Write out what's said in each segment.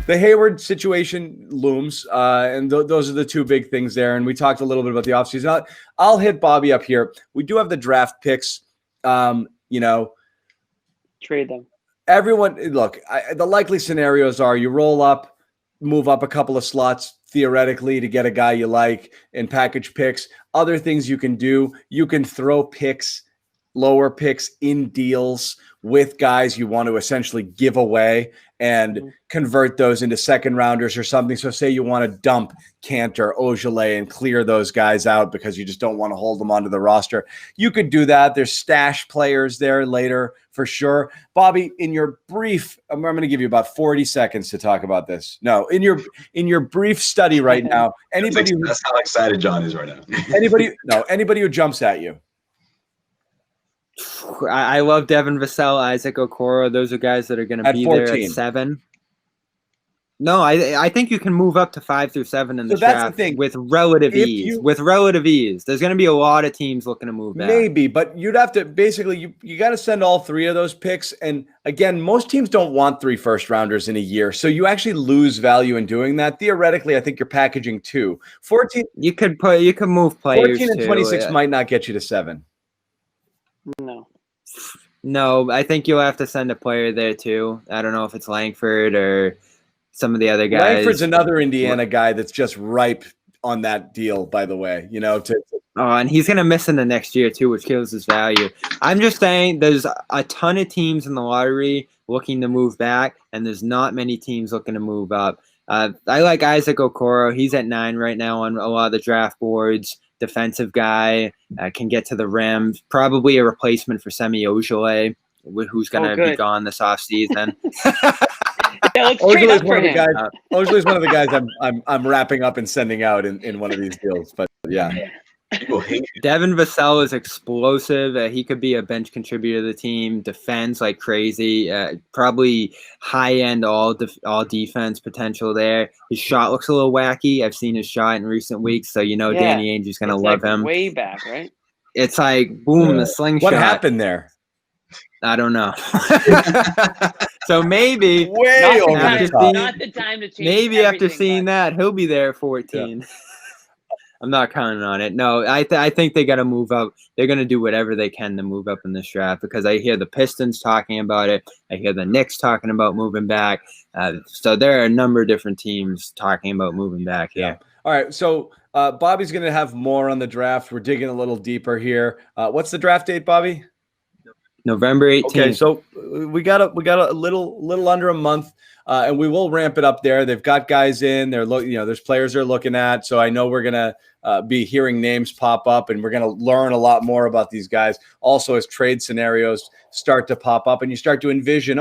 the Hayward situation looms, and those are the two big things there. And we talked a little bit about the offseason. I'll hit Bobby up here. We do have the draft picks. Trade them. Everyone, look, the likely scenarios are you roll up, move up a couple of slots theoretically to get a guy you like and package picks. Other things you can do, you can throw picks, lower picks in deals with guys you want to essentially give away and convert those into second rounders or something. So say you want to dump Cantor, Ojale, and clear those guys out because you just don't want to hold them onto the roster. You could do that. There's stash players there later for sure. Bobby, in your brief, I'm going to give you about 40 seconds to talk about this. No, in your brief study right now, that's how excited John is right now. anybody who jumps at you. I love Devin Vassell, Isaac Okoro. Those are guys that are going to be 14. There at 7. No, I think you can move up to 5 through 7 in the draft with relative ease. With relative ease, there's going to be a lot of teams looking to move back. Maybe, but you'd have to basically you got to send all 3 of those picks. And again, most teams don't want 3 first-rounders in a year, so you actually lose value in doing that. Theoretically, I think you're packaging 2. 14. You could move players. 14 and 26 might not get you to 7. No, I think you'll have to send a player there too. I don't know if it's Langford or some of the other guys. Langford's another Indiana guy that's just ripe on that deal, by the way. And he's going to miss in the next year too, which kills his value. I'm just saying there's a ton of teams in the lottery looking to move back, and there's not many teams looking to move up. I like Isaac Okoro. He's at 9 right now on a lot of the draft boards. Defensive guy, can get to the rim. Probably a replacement for Semi Ojale, who's going to be gone this offseason. Ojale is one of the guys I'm wrapping up and sending out in one of these deals. But yeah. Devin Vassell is explosive. He could be a bench contributor to the team. Defends like crazy. Probably high-end all defense potential there. His shot looks a little wacky. I've seen his shot in recent weeks, so Danny Ainge is going to love him. Way back, right? It's like, boom, the slingshot. What happened there? I don't know. So maybe not the time to change. Maybe after seeing that, he'll be there at 14. Yeah. I'm not counting on it. No, I think they got to move up. They're going to do whatever they can to move up in this draft because I hear the Pistons talking about it. I hear the Knicks talking about moving back. So there are a number of different teams talking about moving back. Yeah. All right. So Bobby's going to have more on the draft. We're digging a little deeper here. What's the draft date, Bobby? November 18th. Okay, so we got a little under a month, and we will ramp it up there. They've got guys in. There's players they're looking at. So I know we're gonna be hearing names pop up, and we're gonna learn a lot more about these guys. Also, as trade scenarios start to pop up, and you start to envision,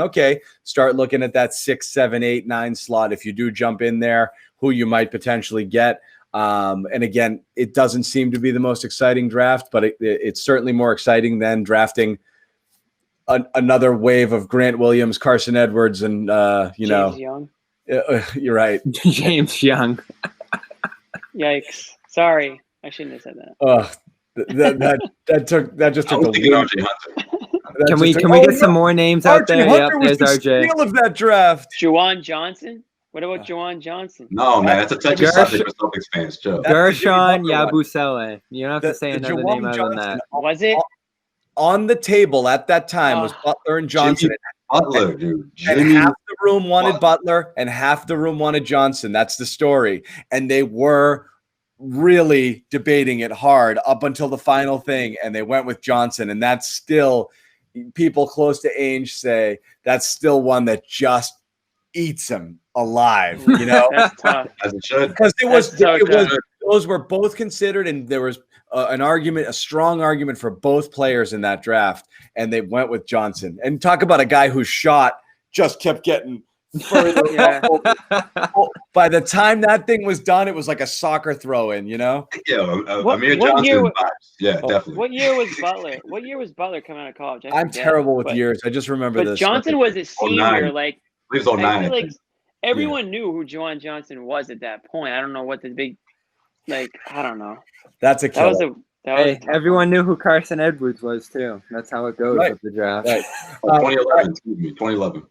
start looking at that 6, 7, 8, 9 slot. If you do jump in there, who you might potentially get. And again, it doesn't seem to be the most exciting draft, but it's certainly more exciting than drafting another wave of Grant Williams, Carson Edwards, and James Young. You're right, James Young. Yikes! Sorry, I shouldn't have said that. That just took a leap. Can we get some more names out there? Yep, there's RJ. Steal of that draft. Juwan Johnson. What about Juwan Johnson? No, man, that's a touchy subject for Celtics fans, Joe. Gershon Yabusele. You don't have to say another name other than that. Was it? On the table at that time was Butler and Johnson. Butler, dude. And half the room wanted Butler and half the room wanted Johnson. That's the story. And they were really debating it hard up until the final thing, and they went with Johnson. And that's still, people close to Ainge say, that's still one that just eats him alive, That's tough. As it should. Because those were both considered, and there was a strong argument for both players in that draft, and they went with Johnson. And talk about a guy whose shot just kept getting further. By the time that thing was done, it was like a soccer throw-in, Yeah, Amir Johnson vibes. Yeah, definitely. What year was Butler? What year was Butler coming out of college? I'm terrible with years. I just remember this. But Johnson was a senior. Like, he was 09. I feel like everyone knew who Juwan Johnson was at that point. I don't know what the big, I don't know. That's a killer. Everyone knew who Carson Edwards was too. That's how it goes with the draft. Right. 2011.